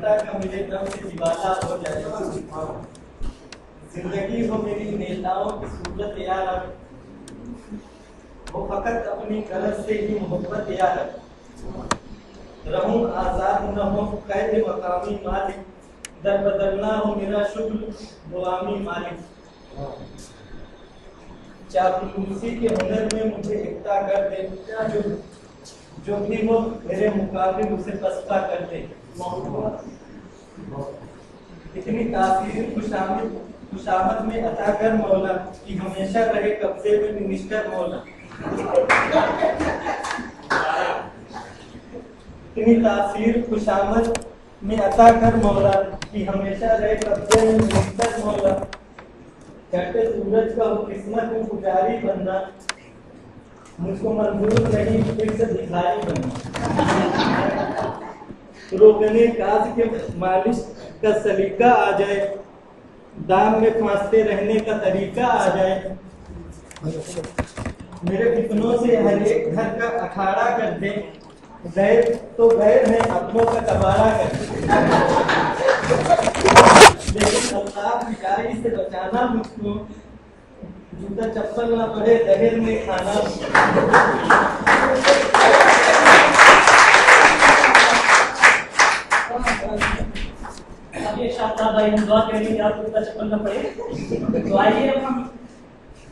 माता का मेरे दम से दिवाला हो जाए। जिंदगी हो मेरी नेताओं की सूरत यार, वो फकत अपनी गरज से ही मोहब्बत यार। रहूं आजाद न हो कैद मकामी मालिक, दर बदलना हो मेरा शुक्र गुलामी मालिक। चापलूसी के हुनर में मुझे एकता कर दे, जो भी हो मेरे मुकाबले उसे पस्ता कर दे। इतनी तासीर खुशामद में अता कर मौला, कि हमेशा रहे कब्जे में मिनिस्टर मौला। इतनी तासीर खुशामद में अता कर मौला, कि हमेशा रहे कब्जे में मिनिस्टर मौला। चढ़ते सूरज का किस्मत में पुजारी बनना, मुझको मंजूर नहीं फिर से भिखारी बनना। रोकने काज के मालिश का सलीका आ जाए, दाम में फांसते रहने का तरीका आ जाए। मेरे फितनों से हर एक घर का अखाड़ा कर दे, गैर तो गैर है अपनों का कबाड़ा कर दे। लेकिन अल्लाह की गाड़ी से बचाना मुझको, जूता चप्पल ना पड़े दहेज में खाना। अब ये शाह भाई दुआ करेंगे आप जूता चप्पल ना पड़े। तो आइए अब हम